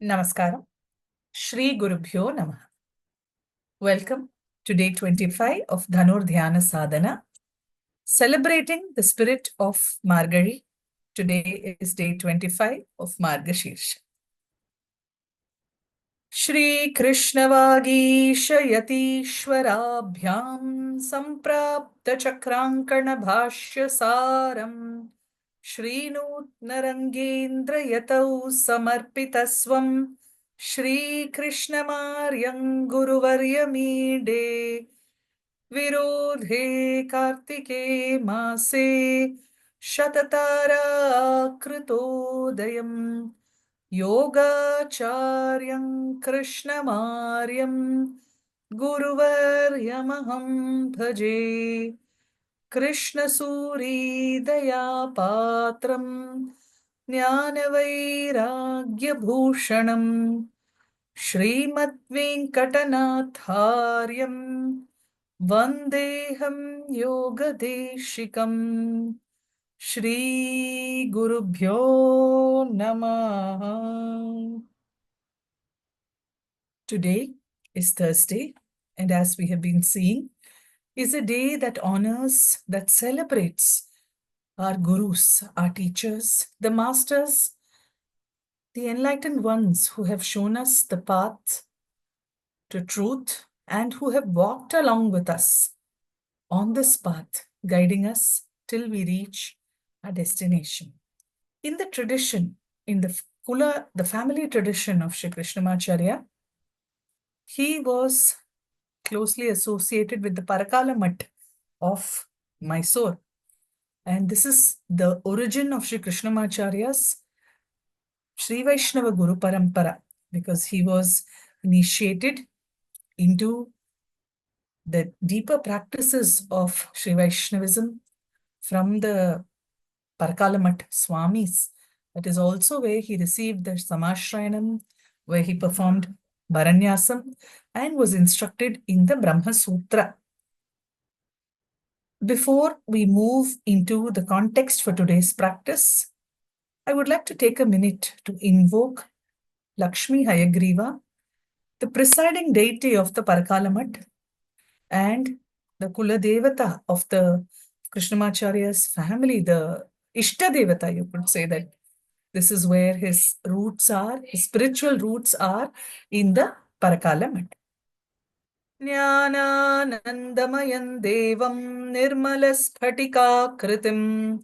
Namaskaram. Shri Gurubhyo Namaha. Welcome to day 25 of Dhanur Dhya Sadhana, celebrating the spirit of Margari. Today is day 25 of Margashirsha. Shri Krishna Vagisha Yatishwarabhyam Samprapta Chakrankana Bhashya Saram Shri Nutnarangendra Yatau Samarpitaswam Shri Krishnamaryam Guruvarya Mide Virodhe Kartike Mase Shatatara Krutodayam Yogacharyam Krishnamaryam Guruvaryamaham Bhaje Krishna Suri Daya Patram Jnanavairagya Bhushanam Srimad Venkatanatharyam Vandeham Yogadeshikam Shri Gurubhyo Namaha. Today is Thursday, and as we have been seeing, is a day that honors, that celebrates our gurus, our teachers, the masters, the enlightened ones who have shown us the path to truth and who have walked along with us on this path, guiding us till we reach our destination. In the tradition, in the family tradition of Sri Krishnamacharya, he was closely associated with the Parakala Mutt of Mysore. And this is the origin of Sri Krishnamacharya's Sri Vaishnava Guru Parampara, because he was initiated into the deeper practices of Sri Vaishnavism from the Parakala Mutt Swamis. That is also where he received the Samashrayanam, where he performed Bharanyasam and was instructed in the Brahma Sutra. Before we move into the context for today's practice, I would like to take a minute to invoke Lakshmi Hayagriva, the presiding deity of the Parakala Mutt and the Kula Devata of the Krishnamacharya's family, the Ishta Devata, you could say that. This is where his roots are, his spiritual roots are in the Parakala Mutt. Jnananandamayan devam nirmalasphatikakritim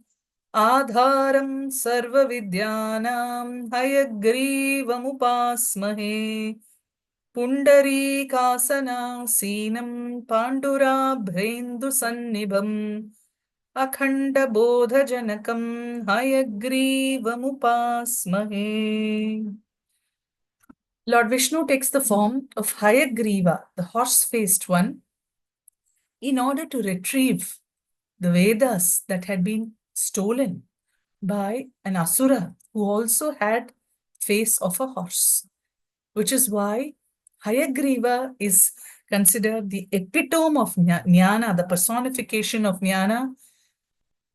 Adharam sarva vidyanam hayagrivam Pundarikasana sinam pandurabhrendu sannibham Akhanda bodha janakam hayagrivam Lord Vishnu takes the form of Hayagriva, the horse-faced one, in order to retrieve the Vedas that had been stolen by an Asura who also had face of a horse, which is why Hayagriva is considered the epitome of Jnana, the personification of Jnana.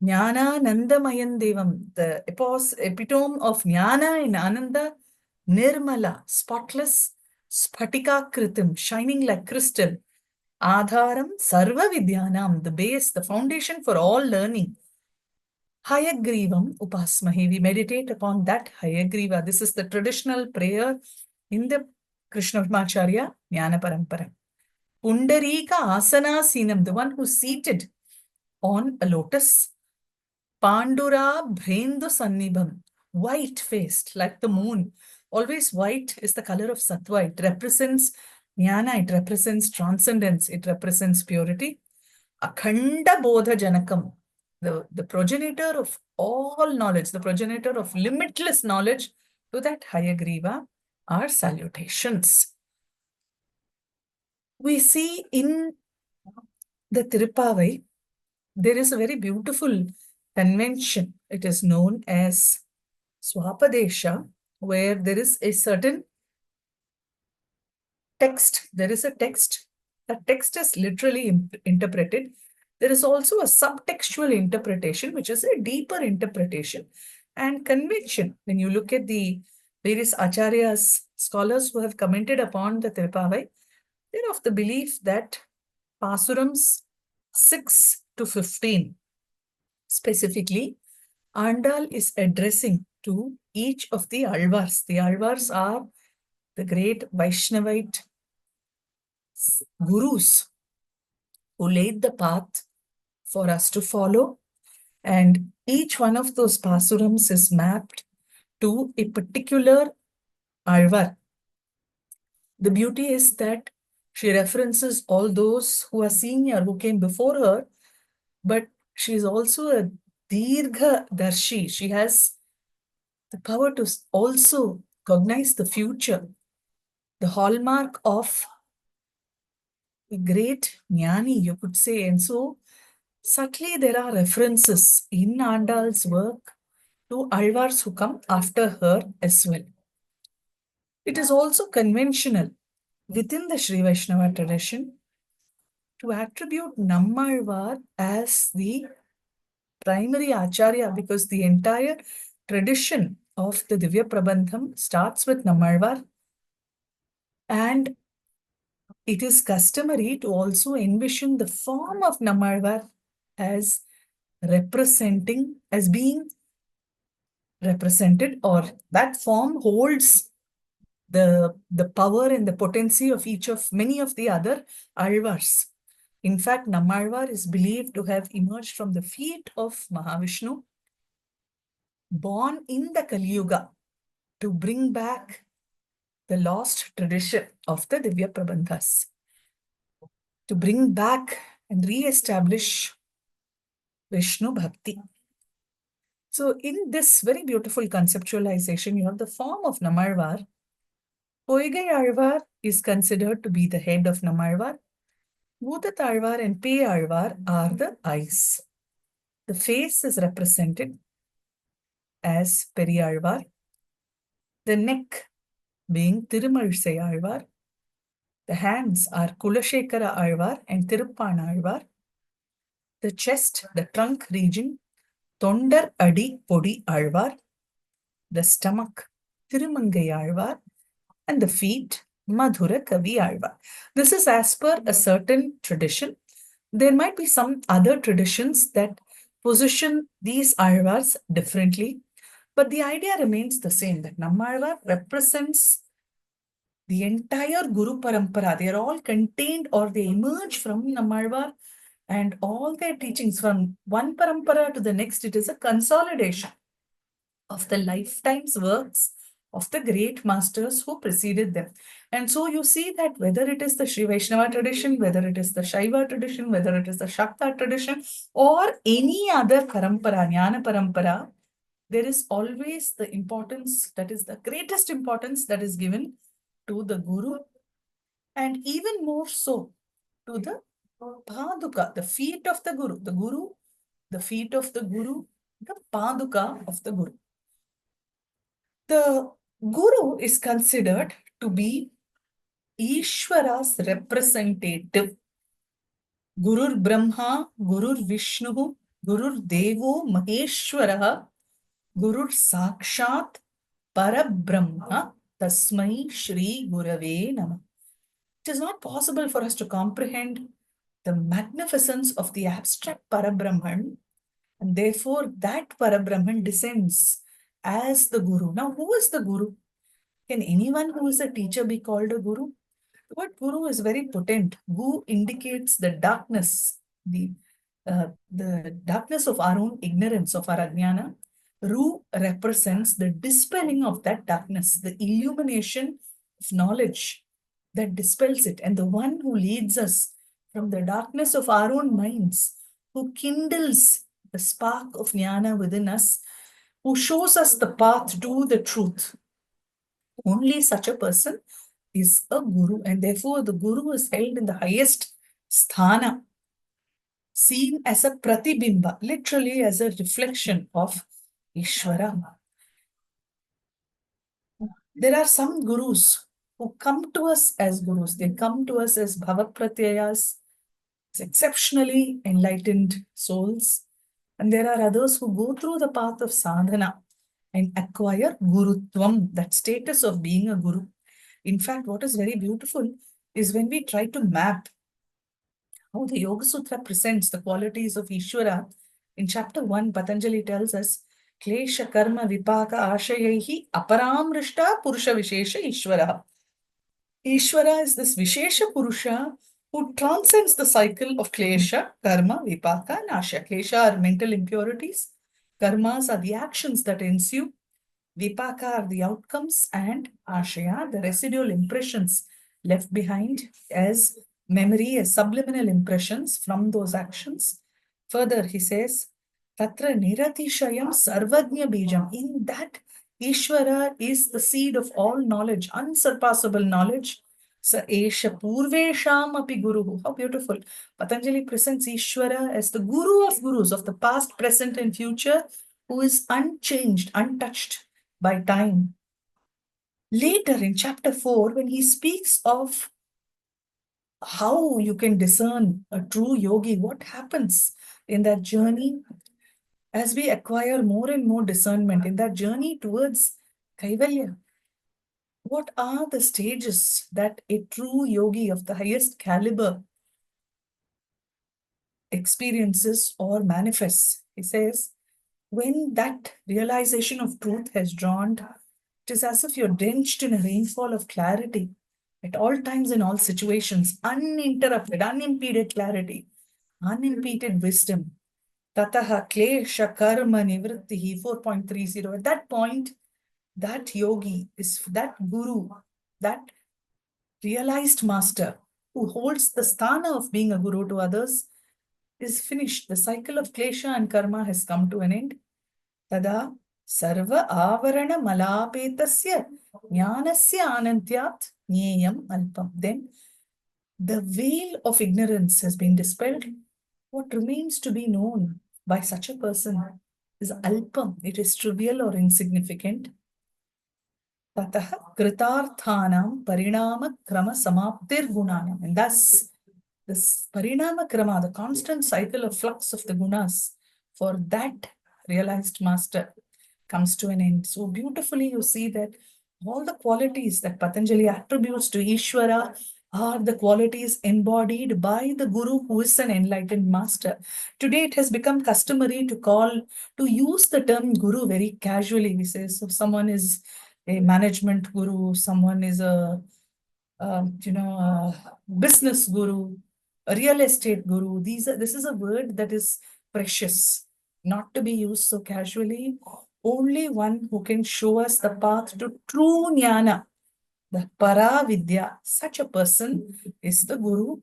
Jnana Nandamayan Devam, the epitome of Jnana in Ananda, Nirmala, spotless, Spatika Kritim, shining like crystal. Adharam Sarva Vidyanam, the base, the foundation for all learning. Hayagrivam Upasmahi, we meditate upon that Hayagriva. This is the traditional prayer in the Krishnamacharya Jnana Parampara. Pundarika Asana Sinam, the one who's seated on a lotus. Pandura Bhrendu Sannibham, white-faced like the moon. Always white is the color of Sattva. It represents Jnana, it represents transcendence, it represents purity. Akhanda Bodha Janakam, the progenitor of all knowledge, the progenitor of limitless knowledge, to that Hayagriva are salutations. We see in the Tirupavai, there is a very beautiful convention. It is known as Swapadesha, where there is a certain text. There is a text. The text is literally interpreted. There is also a subtextual interpretation, which is a deeper interpretation. And convention, when you look at the various acharyas scholars who have commented upon the Tirupavai, they're of the belief that Pasurams 6 to 15, specifically, Andal is addressing to each of the Alvars. The Alvars are the great Vaishnavite gurus who laid the path for us to follow. And each one of those Pasurams is mapped to a particular Alvar. The beauty is that she references all those who are senior, who came before her, but she is also a Dirgha Darshi. She has the power to also cognize the future, the hallmark of a great jnani, you could say. And so, subtly, there are references in Andal's work to Alvars who come after her as well. It is also conventional within the Sri Vaishnava tradition to attribute Nammalvar as the primary Acharya, because the entire tradition of the Divya Prabandham starts with Nammalvar, and it is customary to also envision the form of Nammalvar as being represented, or that form holds the power and the potency of many of the other Alvars. In fact, Nammalvar is believed to have emerged from the feet of Mahavishnu, born in the Kali Yuga, to bring back the lost tradition of the Divya Prabandhas, to bring back and re-establish Vishnu Bhakti. So in this very beautiful conceptualization, you have the form of Nammalvar. Poigai Alvar is considered to be the head of Nammalvar. Bhutat Alvar and Pei Alvar are the eyes. The face is represented as Periyalvar. The neck being Tirumalsai Alvar. The hands are Kulashekara Alvar and Tiruppana Alvar. The chest, the trunk region, Tondar Adi Podi Alvar. The stomach, Tirumangai Alvar. And the feet, Madhura Kavi Alvar. This is as per a certain tradition. There might be some other traditions that position these Alvars differently, but the idea remains the same, that Nammalvar represents the entire Guru Parampara. They are all contained, or they emerge from Nammalvar, and all their teachings from one Parampara to the next, it is a consolidation of the lifetime's works of the great masters who preceded them. And so you see that whether it is the Sri Vaishnava tradition, whether it is the Shaiva tradition, whether it is the Shakta tradition, or any other Parampara, Jnana Parampara, there is always the importance, that is the greatest importance, that is given to the Guru, and even more so to the Paduka, the feet of the Guru. The Guru, the feet of the Guru, the Paduka of the Guru. The Guru is considered to be Ishvara's representative. Gurur Brahma, Gurur Vishnu, Gurur Devo Maheshwaraha, Gurur Sakshat Parabrahma, Tasmai Shri Gurave Namah. It is not possible for us to comprehend the magnificence of the abstract Parabrahman, and therefore that Parabrahman descends as the Guru. Now, who is the Guru? Can anyone who is a teacher be called a Guru? The word Guru is very potent. Gu indicates the darkness, the darkness of our own ignorance, of our ajnana. Ru represents the dispelling of that darkness, the illumination of knowledge that dispels it, and the one who leads us from the darkness of our own minds, who kindles the spark of jnana within us, who shows us the path to the truth. Only such a person is a Guru, and therefore the Guru is held in the highest sthana, seen as a pratibimba, literally as a reflection of Ishvara. There are some Gurus who come to us as Gurus. They come to us as Bhavapratyayas, as exceptionally enlightened souls. And there are others who go through the path of sadhana and acquire Gurutvam, that status of being a Guru. In fact, what is very beautiful is when we try to map how the Yoga Sutra presents the qualities of Ishvara. In chapter 1, Patanjali tells us, Klesha karma vipaka ashayaihi aparamrishta purusha vishesha Ishvara. Ishvara is this Vishesha Purusha who transcends the cycle of Klesha, Karma, Vipaka, and Asha. Klesha are mental impurities, Karmas are the actions that ensue, Vipaka are the outcomes, and Ashaya, the residual impressions left behind as memory, as subliminal impressions from those actions. Further, he says, Tatra Niratishayam Sarvagnya Bijam. In that, Ishvara is the seed of all knowledge, unsurpassable knowledge. Sa Esha Purvesham Api Guru. How beautiful. Patanjali presents Ishvara as the Guru of Gurus of the past, present, and future, who is unchanged, untouched by time. Later in chapter 4, when he speaks of how you can discern a true yogi, what happens in that journey as we acquire more and more discernment in that journey towards Kaivalya. What are the stages that a true yogi of the highest caliber experiences or manifests? He says, when that realization of truth has dawned, it is as if you're drenched in a rainfall of clarity at all times, in all situations, uninterrupted, unimpeded clarity, unimpeded wisdom. Tataha klesha karma nivrittihi 4.30. At that point, that yogi is that guru, that realized master who holds the sthana of being a guru to others is finished. The cycle of klesha and karma has come to an end. Tada sarva avarana malapetasya jnanasya anantyat nyeyam alpam. Then the veil of ignorance has been dispelled. What remains to be known by such a person is alpam. It is trivial or insignificant. Tataha kritarthanam parinama krama samaptir gunanam. And thus, this parinama krama, the constant cycle of flux of the gunas for that realized master, comes to an end. So beautifully you see that all the qualities that Patanjali attributes to Ishvara are the qualities embodied by the Guru who is an enlightened master. Today it has become customary to use the term Guru very casually. We say, so someone is a management guru, someone is a business guru, a real estate guru. This is a word that is precious, not to be used so casually. Only one who can show us the path to true jnana, the para-vidya. Such a person is the guru,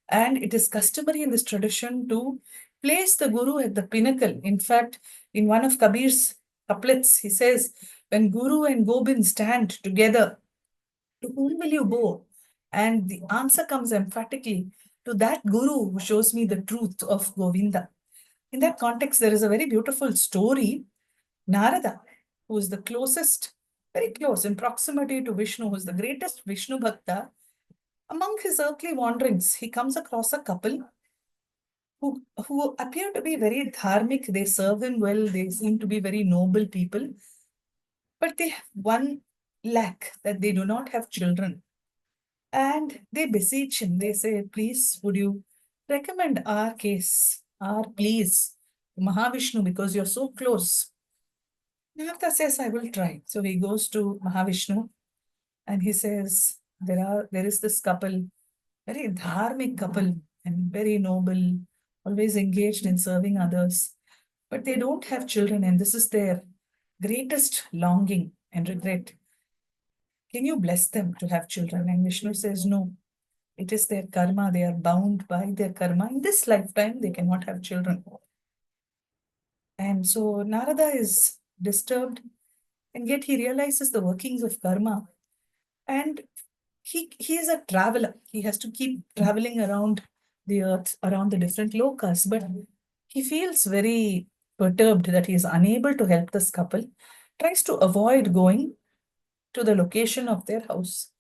and it is customary in this tradition to place the guru at the pinnacle. In fact, in one of Kabir's couplets, he says, when Guru and Gobind stand together, to whom will you go? And the answer comes emphatically to that Guru who shows me the truth of Govinda. In that context, there is a very beautiful story. Narada, who is the closest, very close in proximity to Vishnu, who is the greatest Vishnu Bhakta, among his earthly wanderings, he comes across a couple who appear to be very dharmic. They serve him well. They seem to be very noble people. But they have one lack, that they do not have children. And they beseech him. They say, please, would you recommend our case, our pleas to Mahavishnu, because you're so close. Narada says, I will try. So he goes to Mahavishnu and he says, there is this couple, very dharmic couple and very noble, always engaged in serving others. But they don't have children, and this is their greatest longing and regret. Can you bless them to have children? And Vishnu says, no, it is their karma. They are bound by their karma. In this lifetime, they cannot have children. And so Narada is disturbed, and yet he realizes the workings of karma. And he is a traveler. He has to keep traveling around the earth, around the different lokas. But he feels very perturbed that he is unable to help this couple, tries to avoid going to the location of their house.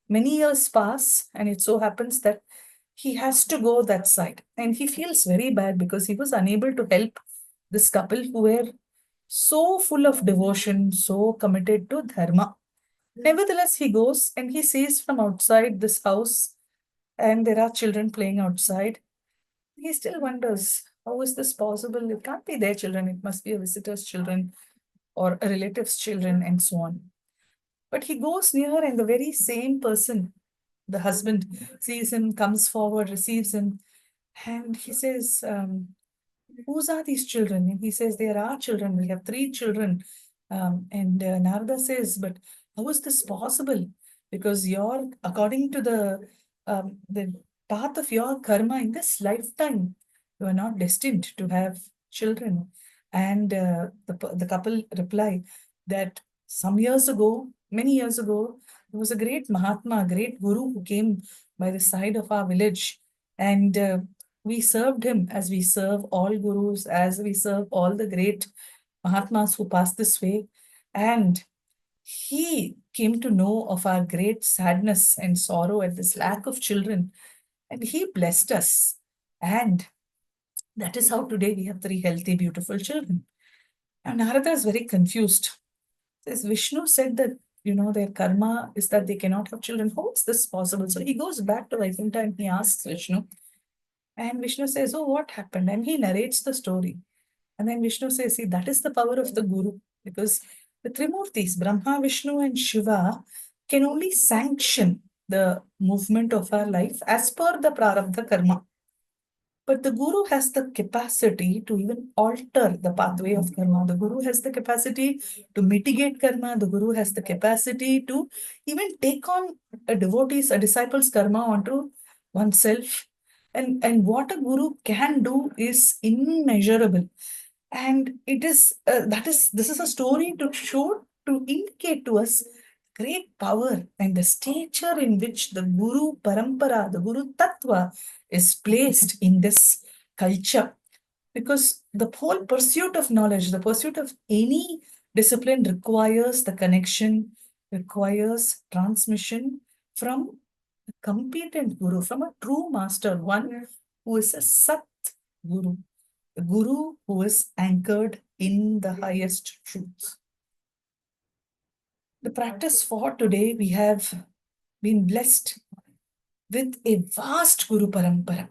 Many years pass, and it so happens that he has to go that side. And he feels very bad because he was unable to help this couple who were so full of devotion, so committed to dharma. Nevertheless, he goes and he sees from outside this house, and there are children playing outside. He still wonders, how is this possible? It can't be their children, it must be a visitor's children or a relative's children, and so on. But he goes near, and the very same person, the husband, sees him, comes forward, receives him, and he says, whose are these children? And he says, there are children. We have three children. And Narada says, but how is this possible? Because according to the path of your karma in this lifetime, you are not destined to have children. And the couple reply that some years ago, many years ago, there was a great Mahatma, a great Guru who came by the side of our village. And we served him as we serve all gurus, as we serve all the great Mahatmas who passed this way. And he came to know of our great sadness and sorrow at this lack of children. And he blessed us. And that is how today we have three healthy, beautiful children. And Narada is very confused. Says Vishnu said that, their karma is that they cannot have children. How is this possible? So he goes back to Vaikuntha and he asks Vishnu. And Vishnu says, oh, what happened? And he narrates the story. And then Vishnu says, see, that is the power of the Guru. Because the Trimurtis, Brahma, Vishnu, and Shiva, can only sanction the movement of our life as per the prarabdha karma. But the Guru has the capacity to even alter the pathway of karma. The Guru has the capacity to mitigate karma. The Guru has the capacity to even take on a disciple's karma onto oneself. And what a Guru can do is immeasurable. And this is a story to indicate to us great power and the stature in which the Guru Parampara, the Guru Tattva is placed in this culture. Because the whole pursuit of knowledge, the pursuit of any discipline requires the connection, requires transmission from a competent Guru, from a true master, one who is a Sat Guru, the Guru who is anchored in the highest truth. The practice for today, we have been blessed with a vast Guru Parampara.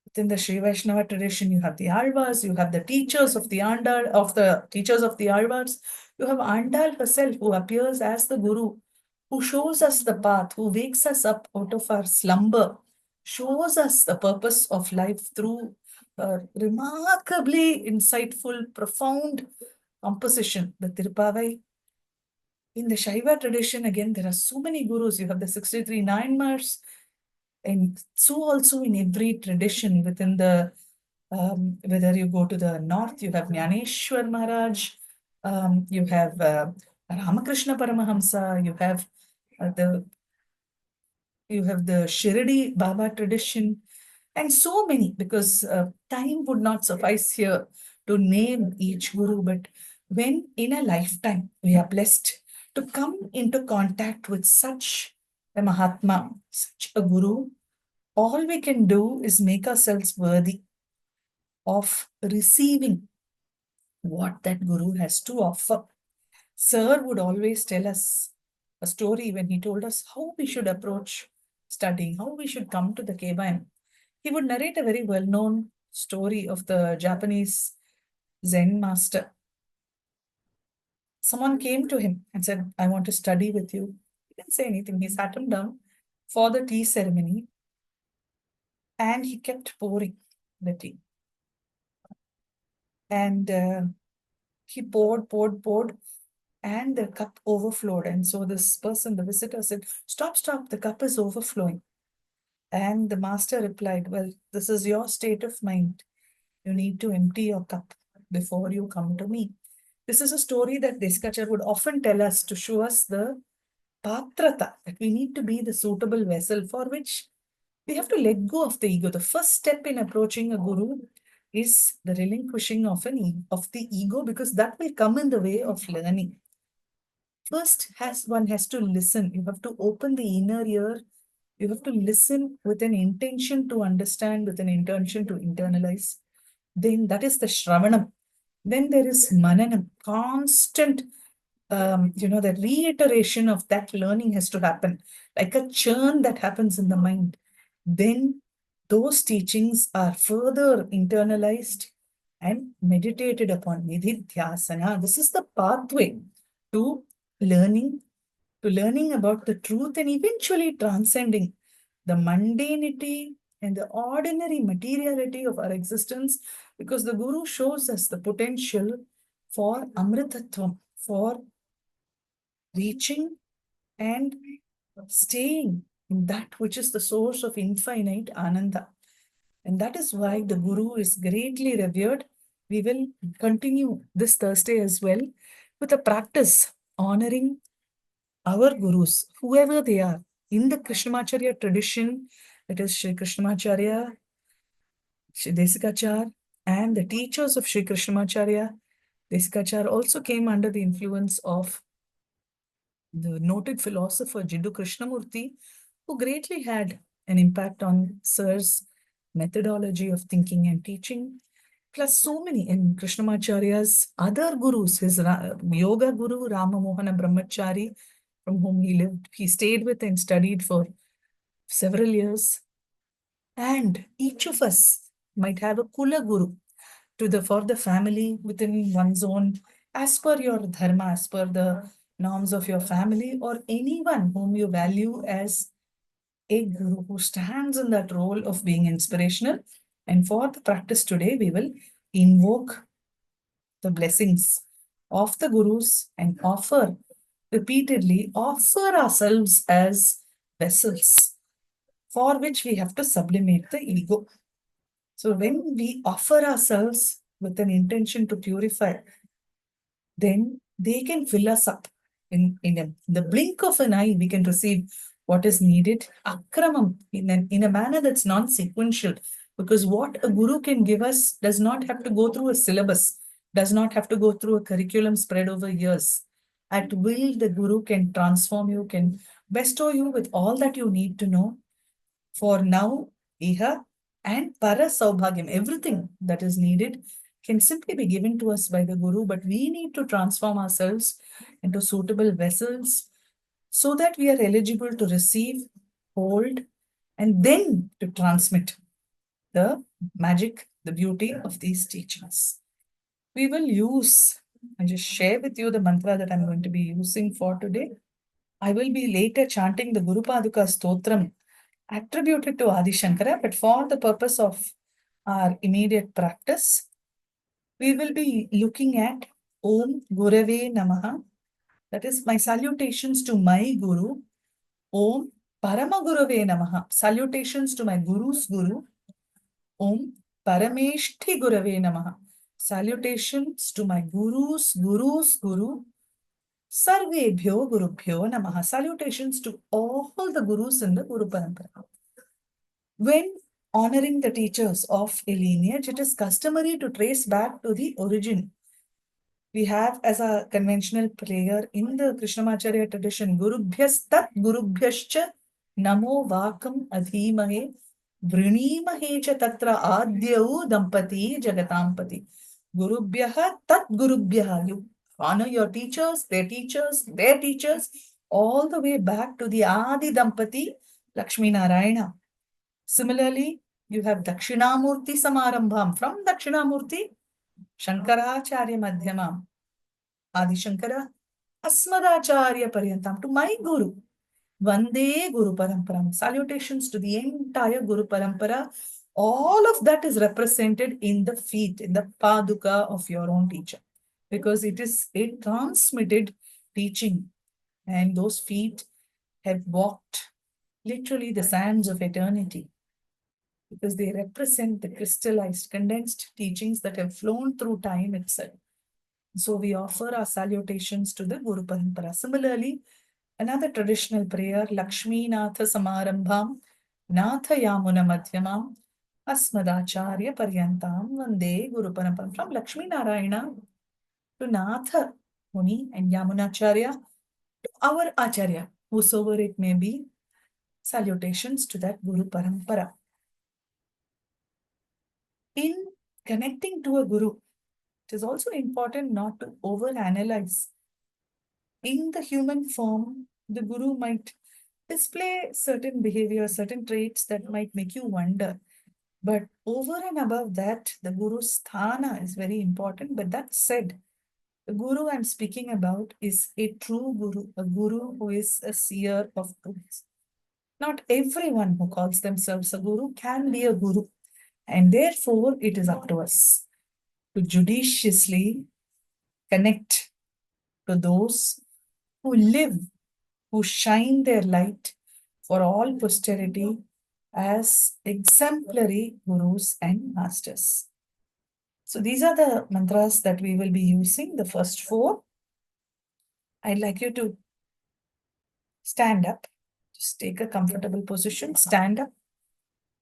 Within the Sri Vaishnava tradition, you have the Alvars, you have the teachers of the Andal, of the teachers of the Alvars. You have Andal herself, who appears as the Guru, who shows us the path, who wakes us up out of our slumber, shows us the purpose of life through a remarkably insightful, profound composition, the Tirupavai. In the Shaiva tradition, again, there are so many gurus. You have the 63 Nayanmars, and so also in every tradition within the, whether you go to the north, you have Jnaneshwar Maharaj, you have Ramakrishna Paramahamsa, you have the Shirdi Baba tradition, and so many, because time would not suffice here to name each guru. But when in a lifetime we are blessed to come into contact with such a Mahatma, such a guru, all we can do is make ourselves worthy of receiving what that guru has to offer. Sir would always tell us a story when he told us how we should approach studying, how we should come to the Kebaim. He would narrate a very well-known story of the Japanese Zen master. Someone came to him and said, I want to study with you. He didn't say anything. He sat him down for the tea ceremony and he kept pouring the tea. And he poured, and the cup overflowed. And so this person, the visitor, said, stop, the cup is overflowing. And the master replied, well, this is your state of mind. You need to empty your cup before you come to me. This is a story that Desikachar would often tell us to show us the patrata, that we need to be the suitable vessel, for which we have to let go of the ego. The first step in approaching a guru is the relinquishing of the ego, because that will come in the way of learning. First, one has to listen. You have to open the inner ear. You have to listen with an intention to understand, with an intention to internalize. Then that is the Shravanam. Then there is Mananam, constant the reiteration of that learning has to happen, like a churn that happens in the mind. Then those teachings are further internalized and meditated upon. Nididhyasana. This is the pathway to learning, about the truth and eventually transcending the mundanity and the ordinary materiality of our existence, because the Guru shows us the potential for Amritatvam, for reaching and staying in that which is the source of infinite Ananda. And that is why the Guru is greatly revered. We will continue this Thursday as well with a practice honoring our Gurus, whoever they are. In the Krishnamacharya tradition, it is Sri Krishnamacharya, Sri Desikachar, and the teachers of Sri Krishnamacharya. Desikachar also came under the influence of the noted philosopher Jiddu Krishnamurti, who greatly had an impact on Sir's methodology of thinking and teaching. Plus, so many in Krishnamacharya's other gurus, his yoga guru Rama Mohana Brahmachari, from whom he stayed with and studied for several years. And each of us might have a Kula Guru for the family within one's own, as per your dharma, as per the norms of your family, or anyone whom you value as a guru who stands in that role of being inspirational. And for the practice today, we will invoke the blessings of the gurus and repeatedly offer ourselves as vessels for which we have to sublimate the ego. So when we offer ourselves with an intention to purify, then they can fill us up. In the blink of an eye, we can receive what is needed, akramam, in a manner that's non-sequential. Because what a guru can give us does not have to go through a syllabus, does not have to go through a curriculum spread over years. At will, the guru can transform you, can bestow you with all that you need to know for now, iha, and para saubhagyam. Everything that is needed can simply be given to us by the Guru, but we need to transform ourselves into suitable vessels so that we are eligible to receive, hold, and then to transmit the magic, the beauty of these teachings. We will I just share with you the mantra that I'm going to be using for today. I will be later chanting the Guru Paduka Stotram attributed to Adi Shankara, but for the purpose of our immediate practice, we will be looking at Om Gurave Namaha. That is my salutations to my Guru. Om Parama Gurave Namaha. Salutations to my Guru's Guru. Om Parameshthi Gurave Namaha. Salutations to my Guru's Guru. Sarvebhyo Gurubhyo Namaha. Salutations to all the Gurus in the Guru Parampara. When honoring the teachers of a lineage, it is customary to trace back to the origin. We have as a conventional prayer in the Krishnamacharya tradition, Gurubhyas tat Gurubhyascha Namo Vakam Adhimahe Vrinimahe cha Tatra Adyau Dampati Jagatampati. Gurubhyaha tat Gurubhyaha. You honor your teachers, their teachers, all the way back to the Adi Dampati, Lakshmi Narayana. Similarly, you have Dakshinamurti Samarambham. From Dakshinamurti, Shankaracharya Madhyamam, Adi Shankara, Asmadacharya Paryantam, to my Guru. Vande Guru Paramparam. Salutations to the entire Guru Parampara. All of that is represented in the feet, in the paduka of your own teacher. Because it is a transmitted teaching. And those feet have walked literally the sands of eternity, because they represent the crystallized, condensed teachings that have flown through time itself. So we offer our salutations to the Guru Parampara. Similarly, another traditional prayer, Lakshmi Natha Samarambham, Natha Yamuna Madhyamam, Asmadacharya Paryantam, Vande Guru Paramparam. From Lakshmi Narayana to Natha Muni and Yamunacharya to our Acharya, whosoever it may be, salutations to that Guru Parampara. In connecting to a Guru, it is also important not to overanalyze In the human form, the Guru might display certain behavior, certain traits that might make you wonder. But over and above that, the Guru's sthana is very important. But that said, the Guru I'm speaking about is a true Guru, a Guru who is a seer of truths. Not everyone who calls themselves a Guru can be a Guru. And therefore, it is up to us to judiciously connect to those who live, who shine their light for all posterity as exemplary gurus and masters. So these are the mantras that we will be using, the first four. I'd like you to stand up. Just take a comfortable position, stand up.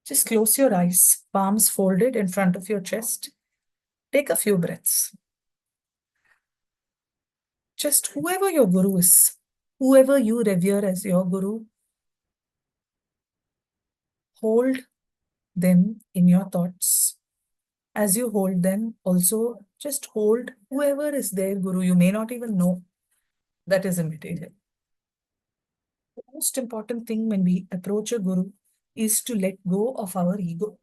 Just close your eyes, palms folded in front of your chest. Take a few breaths. Just whoever your guru is, whoever you revere as your guru, hold them in your thoughts. As you hold them, also just hold whoever is their guru. You may not even know. That is immaterial. The most important thing when we approach a guru is to let go of our ego,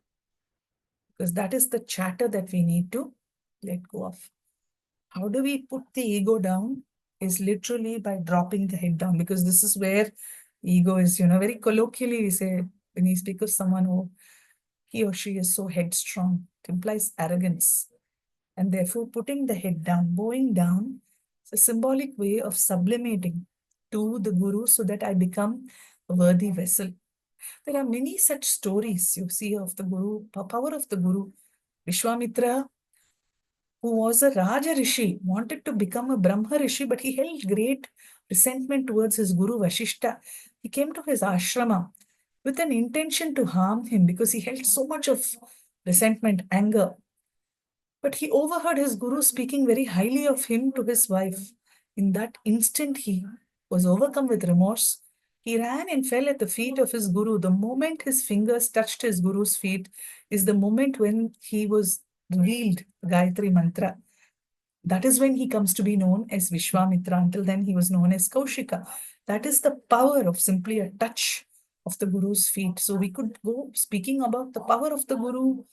because that is the chatter that we need to let go of. How do we put the ego down? Is literally by dropping the head down, because this is where ego is, very colloquially we say, when we speak of someone who he or she is so headstrong, it implies arrogance. And therefore, putting the head down, bowing down, is a symbolic way of sublimating to the Guru so that I become a worthy vessel. There are many such stories you see of the Guru, power of the Guru. Vishwamitra, who was a Raja Rishi, wanted to become a Brahma Rishi, but he held great resentment towards his Guru Vashishta. He came to his ashrama with an intention to harm him because he held so much of resentment, anger. But he overheard his Guru speaking very highly of him to his wife. In that instant, he was overcome with remorse. He ran and fell at the feet of his Guru. The moment his fingers touched his Guru's feet is the moment when he was revealed Gayatri Mantra. That is when he comes to be known as Vishwamitra. Until then, he was known as Kaushika. That is the power of simply a touch of the Guru's feet. So we could go speaking about the power of the Guru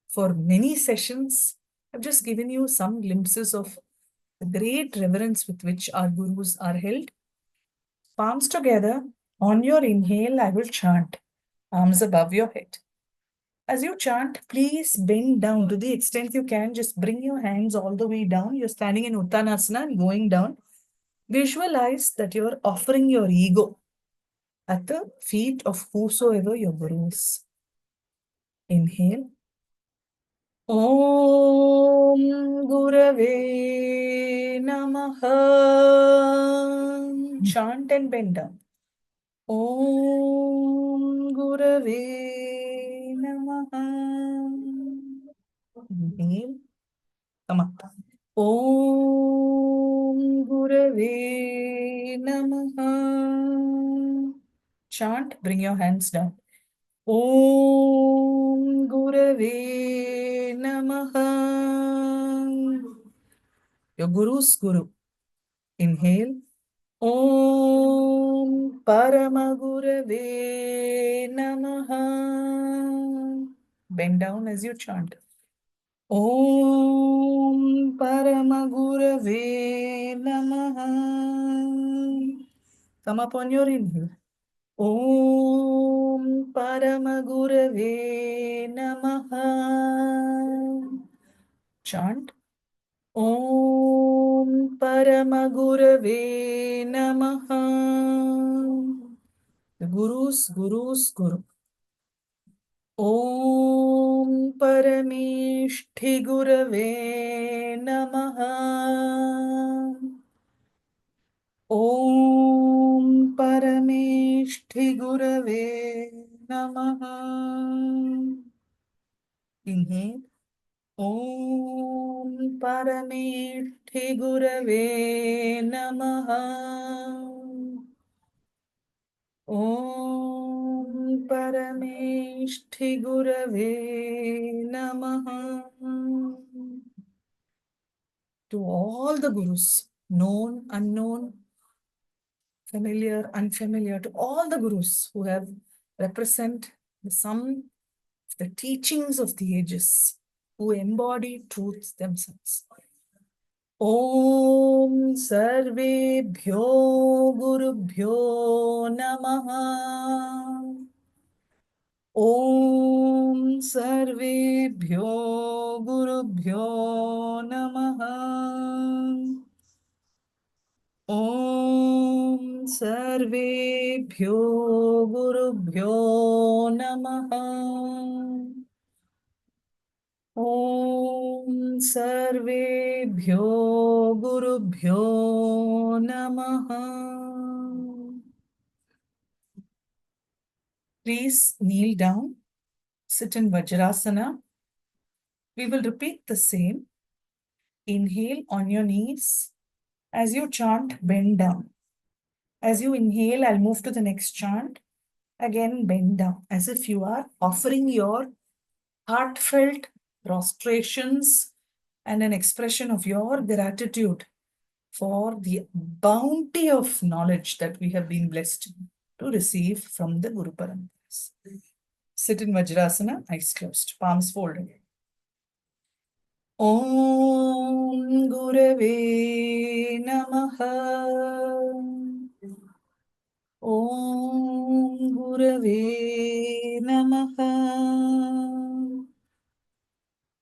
for many sessions. I've just given you some glimpses of the great reverence with which our Gurus are held. Palms together. On your inhale, I will chant. Arms above your head. As you chant, please bend down to the extent you can. Just bring your hands all the way down. You're standing in Uttanasana and going down. Visualize that you're offering your ego at the feet of whosoever your Guru is. Inhale. Om Gurave Namaha. Chant and bend down. Om Gurave Namaha. Inhale. Come up. Om Gurave Namaha. Chant, bring your hands down. Om Gurave Namaha. Your Guru's Guru. Inhale. Om Paramagurave Namaha. Bend down as you chant. Om Paramagurave Namaha. Come up on your inhale. Om Paramagurave Namaha. Chant. Om Paramagurave Namaha. The Guru's Guru. Om Paramishthi Gurave Namaha. Om Paramishthi Gurave Namaha. Inhale. Om Paramishthi Gurave Namaha. Om Paramishthi Gurave Namaha. To all the Gurus, known, unknown, familiar, unfamiliar, to all the gurus who have represent the sum of the teachings of the ages, who embody truths themselves. Om Sarvebhyo Gurubhyo Namaha. Om Sarvebhyo Gurubhyo Namaha. Om Sarvebhyo Gurubhyo Namaha. Om Sarvebhyo Gurubhyo Namaha. Please kneel down, sit in Vajrasana. We will repeat the same. Inhale on your knees. As you chant, bend down. As you inhale, I'll move to the next chant. Again, bend down, as if you are offering your heartfelt prostrations and an expression of your gratitude for the bounty of knowledge that we have been blessed to receive from the Guru Paramparas. Sit in Vajrasana, eyes closed, palms folded. Om Gurave Namaha. Om Gurave Namaha.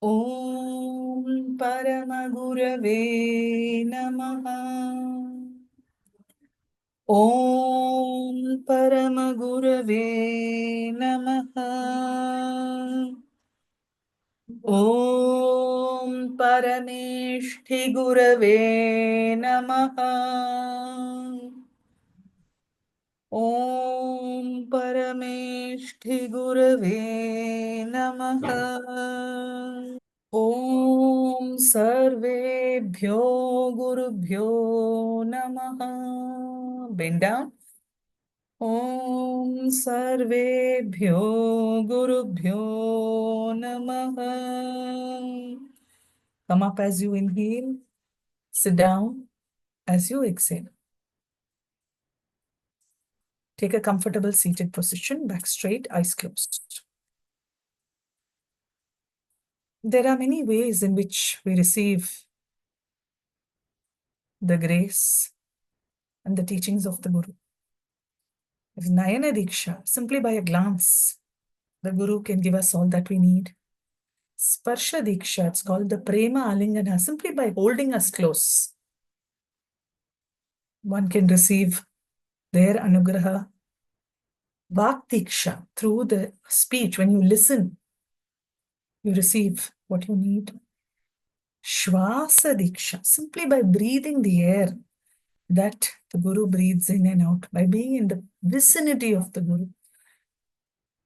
Om Paramagurave Namaha. Om Paramagurave Namaha. Om Parameshthi Gurave Namaha. Om Parameshthi Gurave Namaha. Om Sarvebhyo Gurubhyo Namaha. Bend down. Om Sarvebhyo Gurubhyo Namaha. Come up as you inhale. Sit down as you exhale. Take a comfortable seated position, back straight, eyes closed. There are many ways in which we receive the grace and the teachings of the Guru. If Nayana Diksha, simply by a glance, the Guru can give us all that we need. Sparsha Diksha, it's called the Prema Alingana, simply by holding us close. One can receive their Anugraha. Vak Diksha, through the speech, when you listen, you receive what you need. Shvasa Diksha, simply by breathing the air that the Guru breathes in and out, by being in the vicinity of the Guru.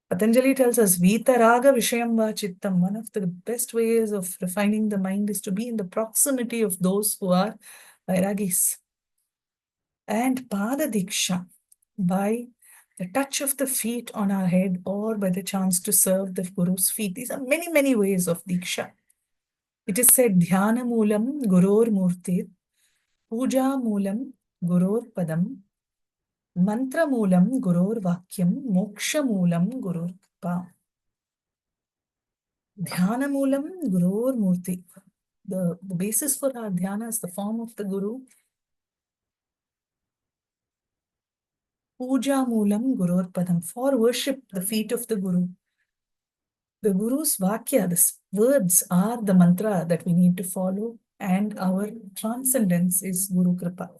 Patanjali tells us, Vitaraga Vishayam Va Chittam. One of the best ways of refining the mind is to be in the proximity of those who are Vairagis. And Pada Diksha, by the touch of the feet on our head or by the chance to serve the Guru's feet. These are many, many ways of Diksha. It is said, Dhyana Moolam Gurur Murtir, Puja Moolam Gurur Padam, Mantra Moolam Gurur Vakyam, Moksha Moolam Gurur Kripa. Dhyana Moolam Gurur Murti. The basis for our dhyana is the form of the Guru. Puja Moolam Gurur Padam. For worship, the feet of the Guru. The Guru's Vakya, the words are the mantra that we need to follow, and our transcendence is Guru Kripa.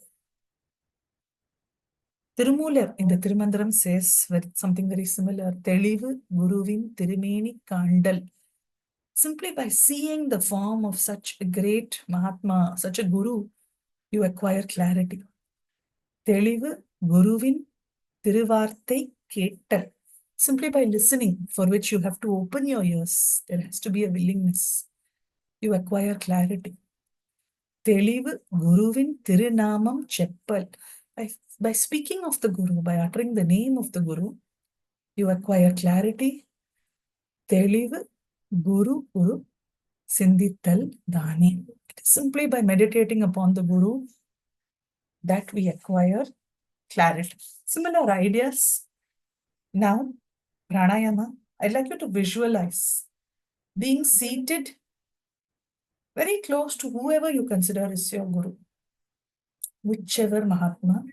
Tirumular in the Tirumandaram says something very similar. Telivu Guruvin Tirumeni Kandal. Simply by seeing the form of such a great Mahatma, such a Guru, you acquire clarity. Telivu Guruvin Tiruvartai Kettal. Simply by listening, for which you have to open your ears, there has to be a willingness. You acquire clarity. Telivu Guruvin Tirunamam Cheppal. By speaking of the Guru, by uttering the name of the Guru, you acquire clarity. Telivu Guru Guru Sindithal Dhani. It is simply by meditating upon the Guru that we acquire clarity. Similar ideas. Now, pranayama, I'd like you to visualize being seated very close to whoever you consider is your guru, whichever Mahatma.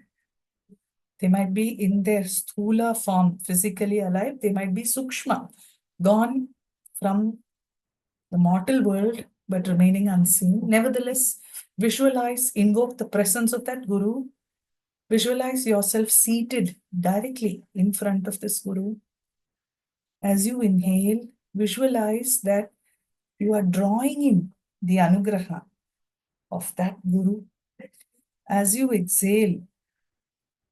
They might be in their sthula form, physically alive. They might be sukshma, gone from the mortal world, but remaining unseen. Nevertheless, visualize, invoke the presence of that guru. Visualize yourself seated directly in front of this guru. As you inhale, visualize that you are drawing in the anugraha of that guru. As you exhale,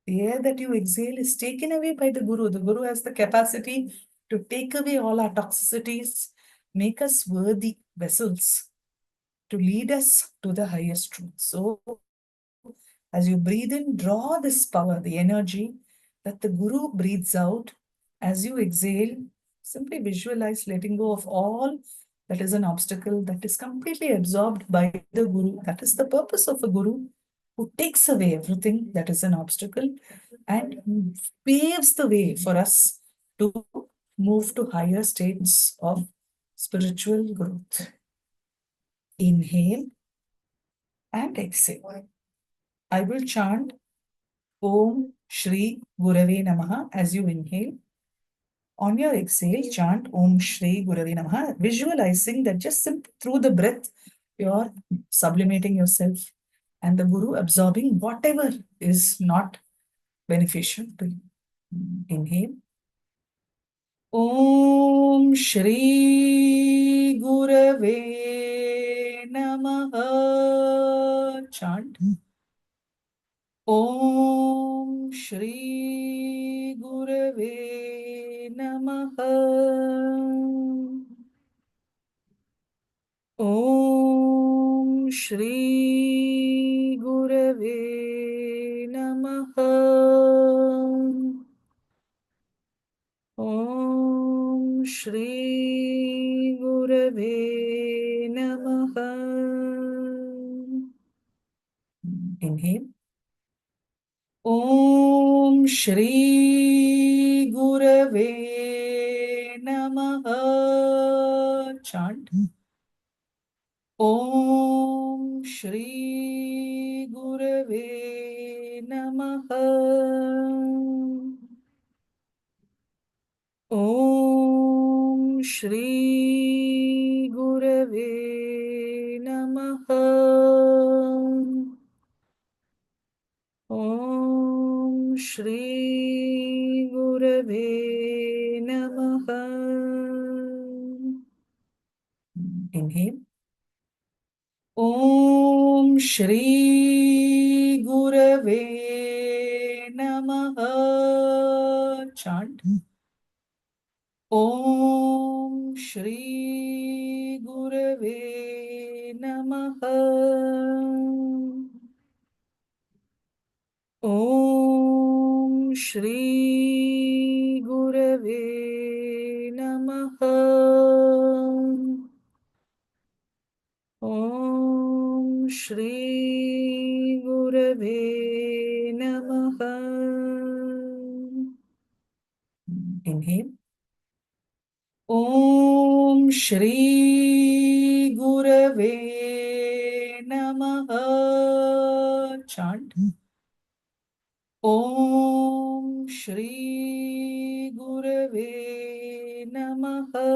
the air that you exhale is taken away by the guru. The guru has the capacity to take away all our toxicities, make us worthy vessels, to lead us to the highest truth. So, as you breathe in, draw this power, the energy that the guru breathes out. As you exhale, simply visualize letting go of all that is an obstacle, that is completely absorbed by the guru. That is the purpose of a guru, who takes away everything that is an obstacle and paves the way for us to move to higher states of spiritual growth. Inhale and exhale. I will chant Om Shri Gurave Namaha as you inhale. On your exhale, chant Om Shri Gurave Namaha, visualizing that just simply through the breath, you're sublimating yourself and the Guru absorbing whatever is not beneficial to you. Inhale. Om Shri Gurave Namaha. Chant. Om Shri Gurave Namaha. Om Shri Gurave Namaha. Om Shri Gurave Namaha. Inhale. Om Shri Gurave Namaha. Chant. Om Shri Gurave Namaha. Om Shri Gurave Namaha. Om Shri Gurave Namaha. Inhale. Om Shri Gurave Namaha. Chant. Om Shri Gurave Namaha. Om Shri Gurave Namaha. Om Shri Gurave Namaha. Inhale. Om Shri Gurave Namaha. Chant. Om Shri Gurave Namaha.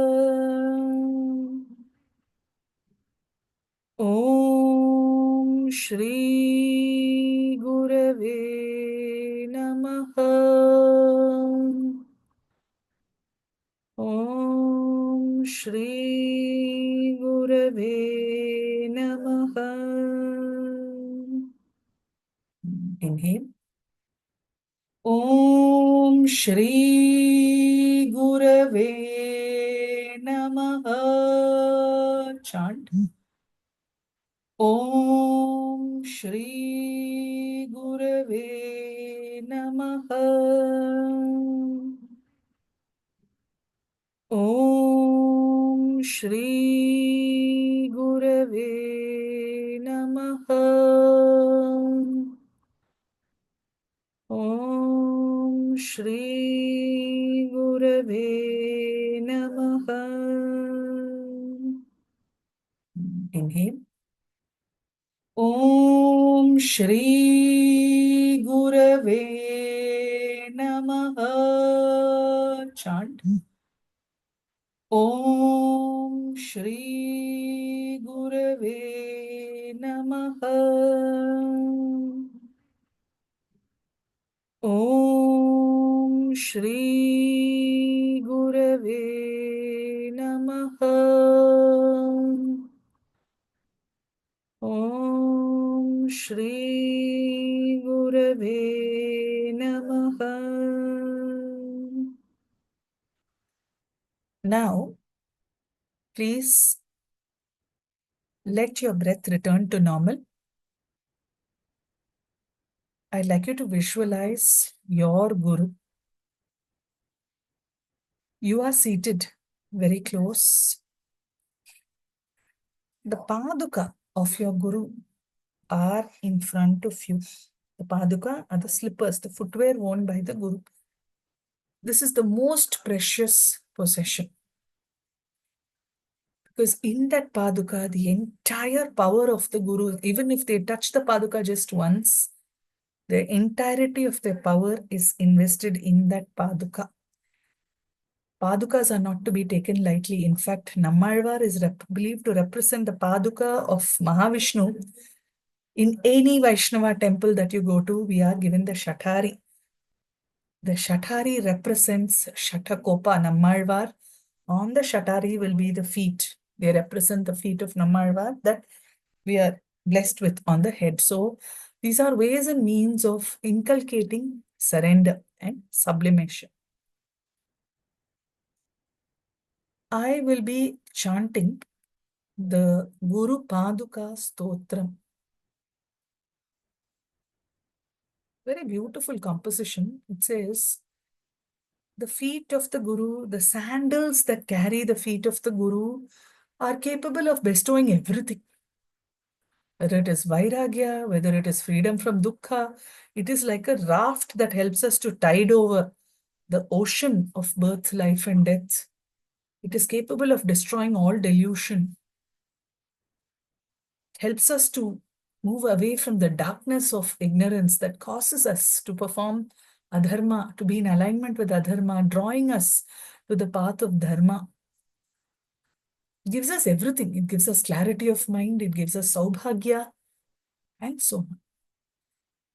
Om Shri Gurave Namaha. Om Shri Gurave Namaha. Inhale. Om Shri Gurave Namaha. Chant. Om Shri Gurave Namaha. Om Shri Gurave Namaha. Om Shri Gurave Namaha. Inhale. Om Shri Gurave Namaha. Chant. Om Shri Gurave Namaha. Om Shri Gurave Namaha. Om Shri Gurave Namaha. Now, please let your breath return to normal. I'd like you to visualize your Guru. You are seated very close. The Paduka of your Guru are in front of you. The Paduka are the slippers, the footwear worn by the Guru. This is the most precious possession. Because in that Paduka, the entire power of the Guru, even if they touch the Paduka just once, the entirety of their power is invested in that Paduka. Padukas are not to be taken lightly. In fact, Nammalvar is believed to represent the Paduka of Mahavishnu. In any Vaishnava temple that you go to, we are given the Shatari. The Shatari represents Shatakopa, Nammalvar. On the Shatari will be the feet. They represent the feet of Nammalvar that we are blessed with on the head. So these are ways and means of inculcating surrender and sublimation. I will be chanting the Guru Paduka Stotram. Very beautiful composition. It says, the feet of the Guru, the sandals that carry the feet of the Guru are capable of bestowing everything. Whether it is Vairagya, whether it is freedom from Dukkha, it is like a raft that helps us to tide over the ocean of birth, life, and death. It is capable of destroying all delusion. It helps us to move away from the darkness of ignorance that causes us to perform adharma, to be in alignment with adharma, drawing us to the path of dharma. It gives us everything. It gives us clarity of mind. It gives us saubhagya and so on.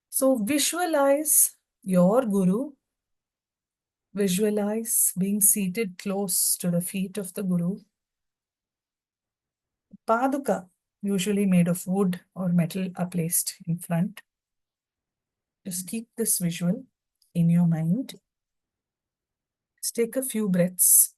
So visualize your Guru. Visualize being seated close to the feet of the Guru. Paduka, usually made of wood or metal, are placed in front. Just keep this visual in your mind. Let's take a few breaths.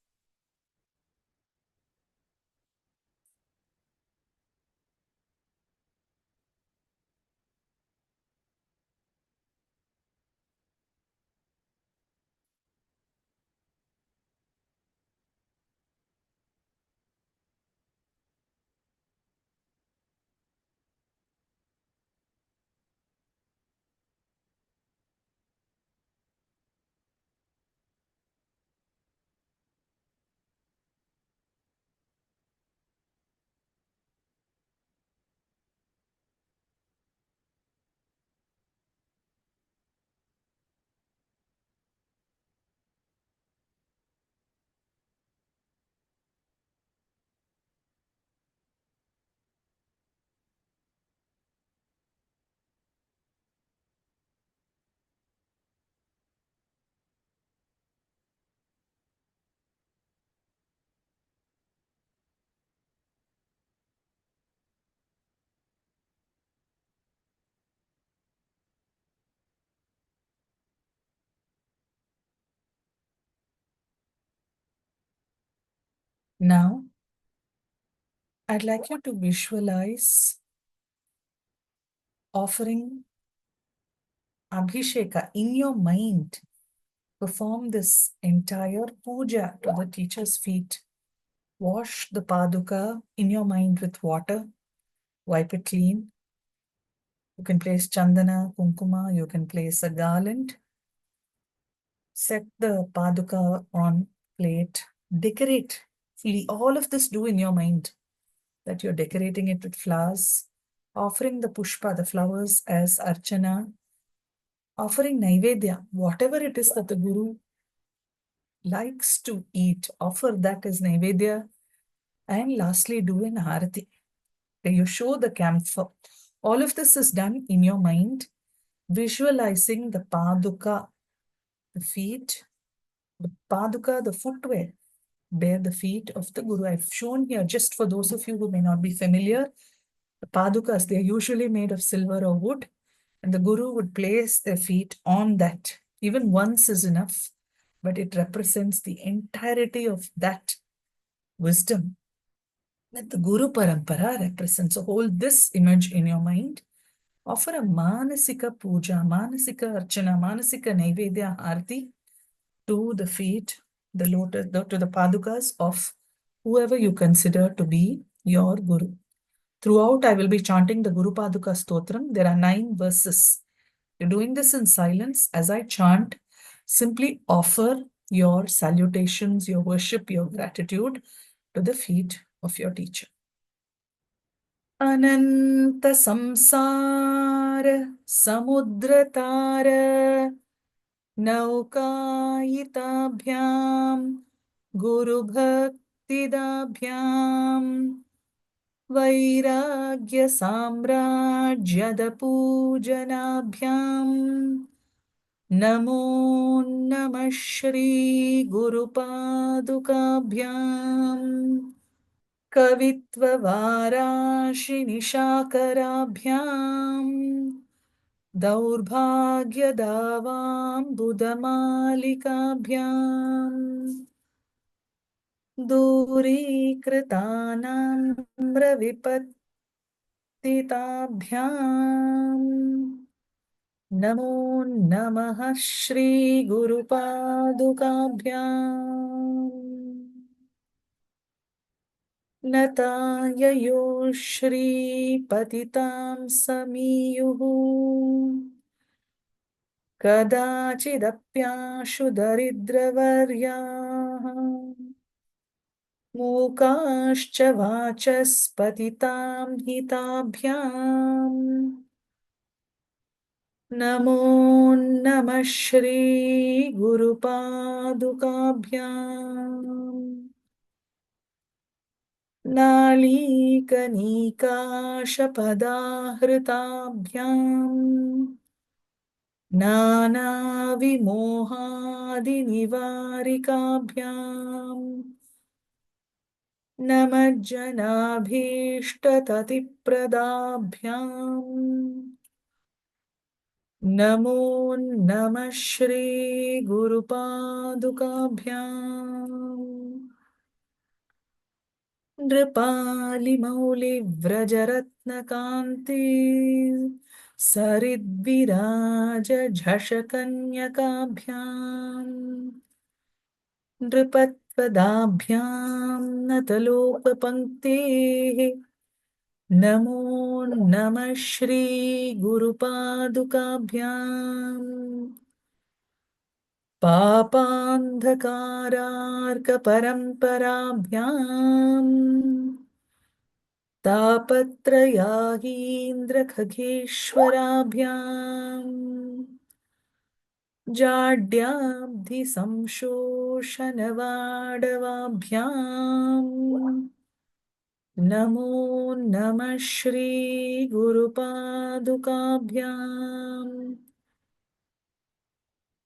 Now, I'd like you to visualize offering Abhisheka in your mind. Perform this entire puja to the teacher's feet. Wash the Paduka in your mind with water. Wipe it clean. You can place chandana, kunkuma, you can place a garland. Set the paduka on plate, decorate. See, all of this do in your mind, that you're decorating it with flowers, offering the pushpa, the flowers, as archana, offering naivedya, whatever it is that the guru likes to eat, offer that as naivedya, and lastly do an arati. You show the camphor. All of this is done in your mind, visualizing the paduka, the feet, the paduka, the footwear, bear the feet of the Guru. I've shown here, just for those of you who may not be familiar, the padukas, they're usually made of silver or wood, and the Guru would place their feet on that. Even once is enough, but it represents the entirety of that wisdom that the Guru Parampara represents. So hold this image in your mind. Offer a manasika puja, manasika archana, manasika naivedya arti to the feet, the lotus, to the padukas of whoever you consider to be your Guru. Throughout, I will be chanting the Guru Paduka Stotram. There are 9 verses. You're doing this in silence. As I chant, simply offer your salutations, your worship, your gratitude to the feet of your teacher. Ananta samsara samudratara नौकायिताभ्यां गुरुभक्तिदाभ्यां वैराग्यसाम्राज्यदपूजनाभ्यां नमो नमः श्रीगुरुपादुकाभ्यां कवित्ववाराशिनिशाकराभ्यां दौर्भाग्यदावाम्बुदमालिकाभ्याम् दूरीकृतानाम्रविपत्तिताभ्याम् नमो नमः श्रीगुरुपादुकाभ्याम् नताययो श्रीपतितां समीयुः कदाचिदप्याशु दरिद्रवर्याः मूकाश्च वाचस्पतितां हिताभ्याम् नमो नमः श्रीगुरुपादुकाभ्याम् नालीकनीकाशपदाहृताभ्याम् नानाविमोहादिनिवारिकाभ्याम् नमज्जनाभीष्टततिप्रदाभ्याम् नमो नमः श्रीगुरुपादुकाभ्याम् नृपालिमौलिव्रजरत्नकान्ति सरिद्विराजझषकन्यकाभ्याम् नृपत्वदाभ्यां नतलोपपङ्क्तेः नमो नमः श्रीगुरुपादुकाभ्याम् पापान्धकारार्कपरम्पराभ्याम् तापत्रयाहीन्द्रखगेश्वराभ्याम् जाड्याब्धिसंशोषणवाडवाभ्याम् नमो नमः श्रीगुरुपादुकाभ्याम्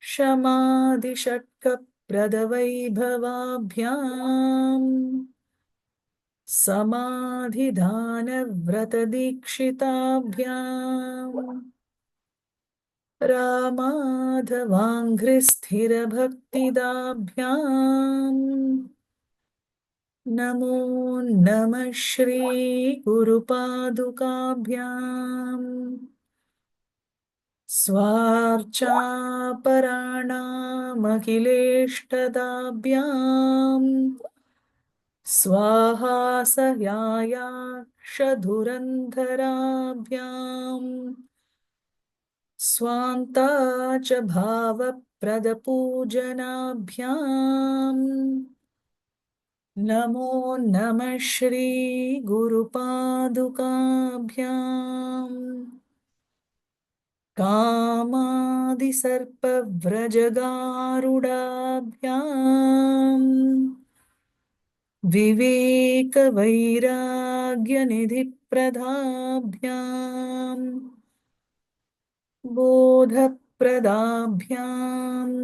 क्षमादिषट्कप्रदवैभवाभ्याम् समाधिदानव्रतदीक्षिताभ्याम् रामाधवाङ्घ्रिस्थिरभक्तिदाभ्याम् नमो नमः श्रीगुरुपादुकाभ्याम् स्वार्चापराणामखिलेष्टदाभ्याम् स्वाहासयायाक्षधुरन्धराभ्याम् स्वान्ता च भावप्रदपूजनाभ्याम् नमो नमः श्रीगुरुपादुकाभ्याम् कामादिसर्पव्रजगारुडाभ्याम् विवेकवैराग्यनिधिप्रदाभ्याम् बोधप्रदाभ्याम्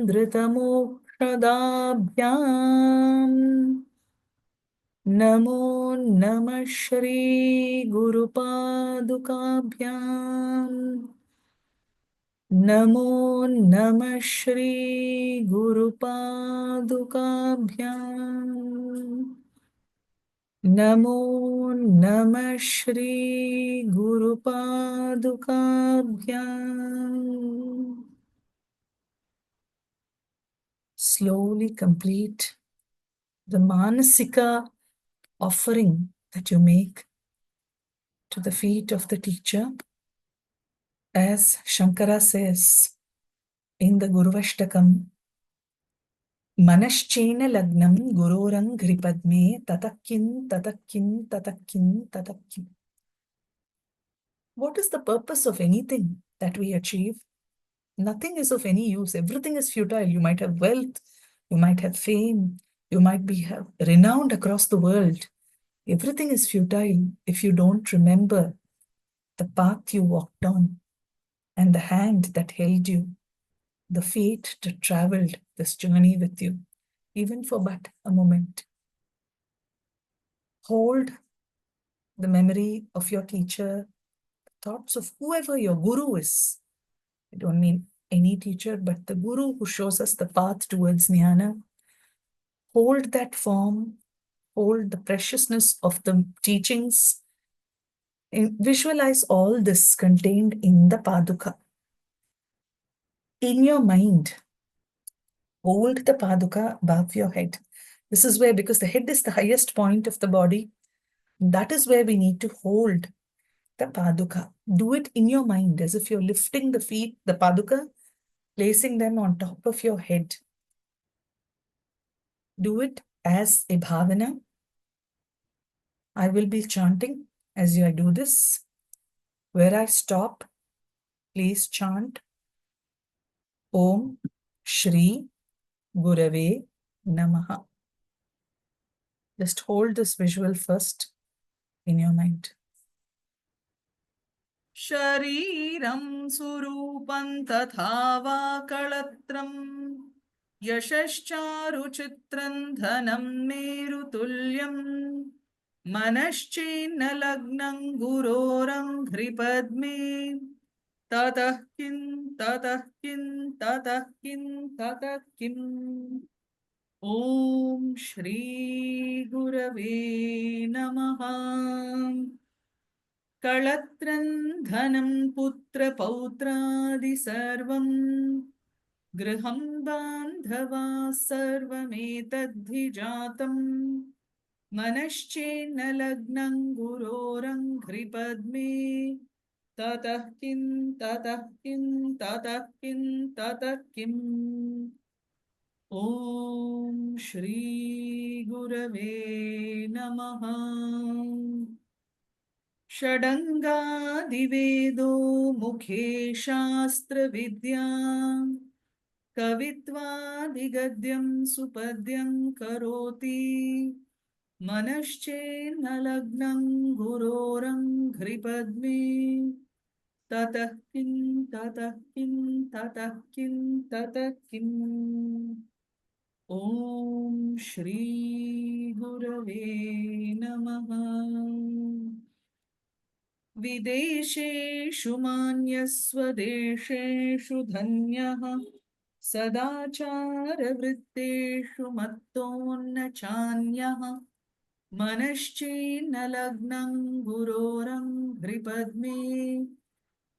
धृतमोक्षदाभ्याम् नमो नमः श्रीगुरुपादुकाभ्याम् नमो नमः श्रीगुरुपादुकाभ्याम् नमो नमः श्रीगुरुपादुकाभ्याम्. Slowly complete the manasika offering that you make to the feet of the teacher. As Shankara says in the Guruvashtakam, Manaschena lagnam gurorang gripadme tatakkin tatakkin tatakkin tatakkin. What is the purpose of anything that we achieve? Nothing is of any use. Everything is futile. You might have wealth, you might have fame, you might be renowned across the world. Everything is futile if you don't remember the path you walked on and the hand that held you, the fate that traveled this journey with you, even for but a moment. Hold the memory of your teacher, thoughts of whoever your guru is. I don't mean any teacher, but the guru who shows us the path towards jnana. Hold that form, hold the preciousness of the teachings, and visualize all this contained in the Paduka. In your mind, hold the Paduka above your head. This is where, because the head is the highest point of the body, that is where we need to hold the Paduka. Do it in your mind as if you're lifting the feet, the Paduka, placing them on top of your head. Do it as a bhavana. I will be chanting as I do this. Where I stop, please chant Om Shri Gurave Namaha. Just hold this visual first in your mind. Shariram surupam tatha va kalatram yashascharu chitran dhanam merutulyam manaschinna lagnam guroram ghripadme tatah kin tatah kin tatah kin tatah kin. Om Shri Gurave Namaha. Kalatran dhanam putra pautradi sarvam griham bandhava sarvametadhijatam manaschenna lagnam guroram ghripadme tatah kin tatah kin tatah kin tatah kim. Om Shri Gurave Namaha. षडङ्गादिवेदो मुखे शास्त्रविद्या कवित्वादिगद्यं सुपद्यं करोति मनश्चेन्न लग्नं गुरोरं ह्रिपद्मे ततः किं ततः किं ततः किं ततः किम्. ॐ श्री गुरवे नमः. विदेशेषु मान्यस्वदेशेषु धन्यः सदाचारवृत्तेषु मत्तोऽन्नचान्यः मनश्चेन्न लग्नं गुरोरं ह्रिपद्मे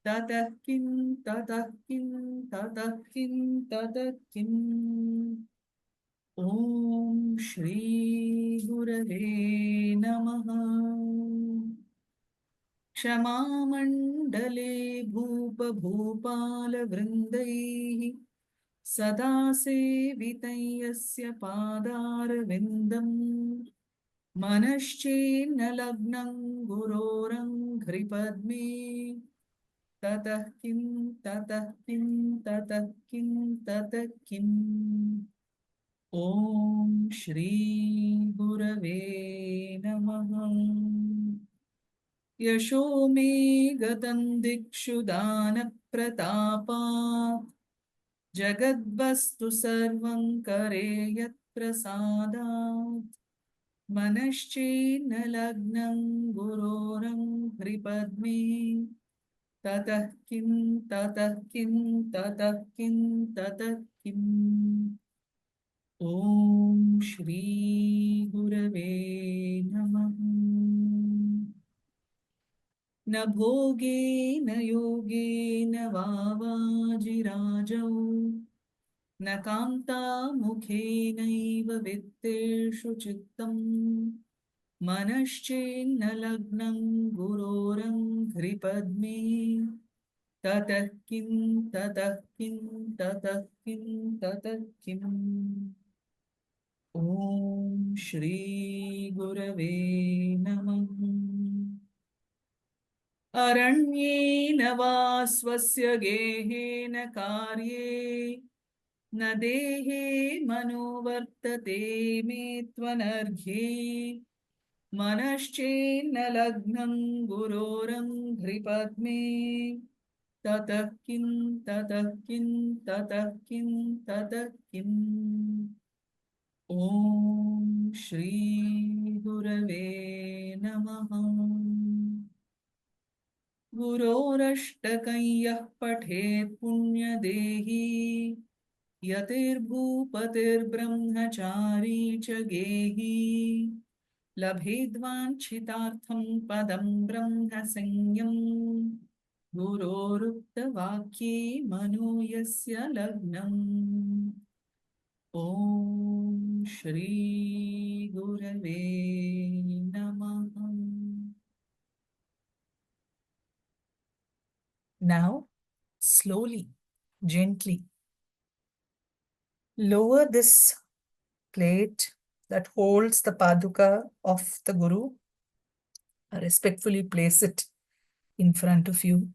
ततः किं ततः किं ततः किं ततः किम्. ॐ श्री गुरवे नमः. क्षमामण्डले भूपभूपालवृन्दैः सदा सेवितं यस्य पादारविन्दम् मनश्चेन्न लग्नं गुरोरङ्घ्रिपद्मे ततः किं ततः किं ततः किं ततः किम् ॐ श्री गुरवे नमः। यशो मे गतं दिक्षु दानप्रतापात् जगद्वस्तु सर्वं करे यत्प्रसादात् मनश्चेन्न लग्नं गुरोरङ्घ्रिपद्मे ततः किं ततः किं ततः किं ततः किम् ॐ श्री गुरवे नमः। न भोगेन योगेन वा वाजिराजौ न कान्तामुखेनैव वित्तेषु चित्तम् मनश्चेन्न लग्नं गुरोरङ्घ्रिपद्मे ततः किं ततः किं ततः किं ततः किम् ॐ श्री गुरवे नमः। अरण्येन वा स्वस्य गेहेन कार्ये न देहे मनोवर्तते मे त्वनर्घ्ये मनश्चेन्न लग्नं गुरोरङ्घ्रिपद्मे ततः किं ततः किं ततः किं ततः किम् ॐ श्री गुरवे नमः। गुरोरष्टकं यः पठेत् पुण्यदेही यतिर्भूपतिर्ब्रह्मचारी च गेही लभेद्वाञ्छितार्थं पदं ब्रह्मसंज्ञम् गुरोरुक्तवाक्ये मनो यस्य लग्नम् ॐ श्री गुरवे नमः। Now, slowly, gently, lower this plate that holds the paduka of the Guru. Respectfully place it in front of you.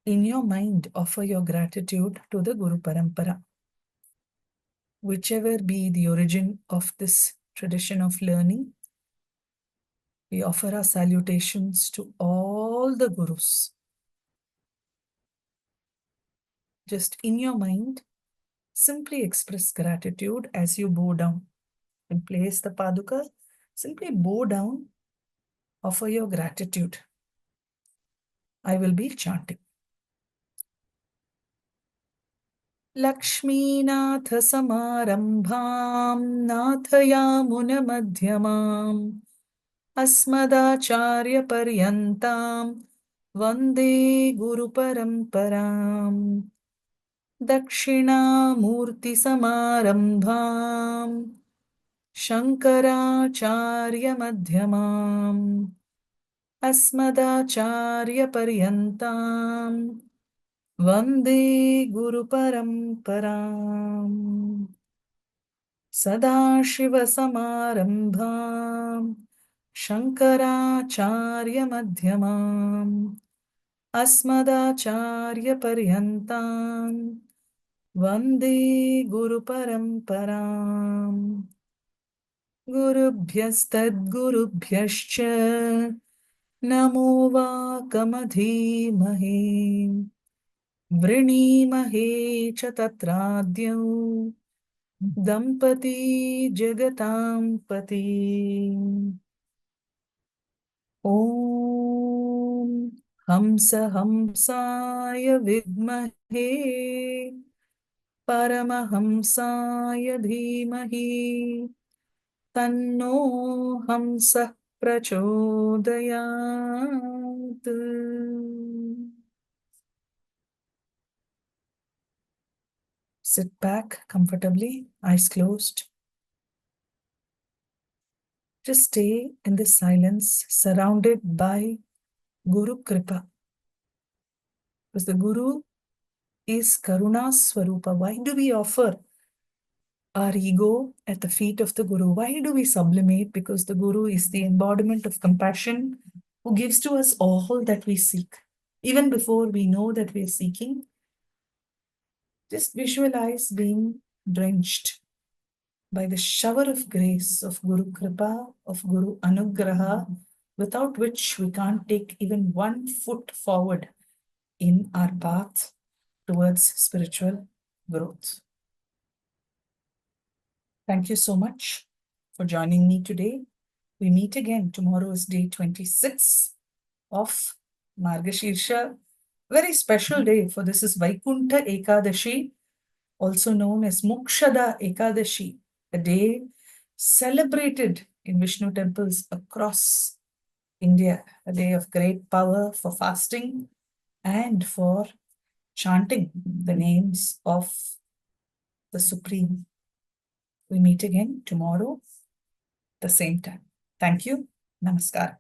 In your mind, offer your gratitude to the Guru Parampara. Whichever be the origin of this tradition of learning, we offer our salutations to all the Gurus. Just in your mind, simply express gratitude as you bow down. And place the paduka, simply bow down, offer your gratitude. I will be chanting. Lakshmīnath samarambhām nathayamuna madhyamām asmadacharya paryantam vande guru paramparam dakshinamurti samarambham shankaracharya madhyamam अस्मदाचार्य पर्यन्तां वन्दे गुरुपरम्पराम् सदाशिवसमारम्भां शङ्कराचार्यमध्यमाम् अस्मदाचार्यपर्यन्तां वन्दे गुरुपरम्पराम् गुरुभ्यस्तद्गुरुभ्यश्च नमो वाकमधीमहे वृणीमहे च तत्राद्यौ दम्पती जगतां पति ॐ हंसाय विद्महे परमहंसाय धीमहि तन्नो हंसः प्रचोदयात्। Sit back comfortably, eyes closed. Just stay in this silence, surrounded by Guru Kripa. Because the Guru is Karuna Swarupa. Why do we offer our ego at the feet of the Guru? Why do we sublimate? Because the Guru is the embodiment of compassion who gives to us all that we seek. Even before we know that we are seeking, just visualize being drenched by the shower of grace of Guru Kripa, of Guru Anugraha, without which we can't take even 1 foot forward in our path towards spiritual growth. Thank you so much for joining me today. We meet again. Tomorrow is day 26 of Margashirsha. Very special day, for this is Vaikunta Ekadashi, also known as Mokshada Ekadashi, a day celebrated in Vishnu temples across India, a day of great power for fasting and for chanting the names of the Supreme. We meet again tomorrow, the same time. Thank you. Namaskar.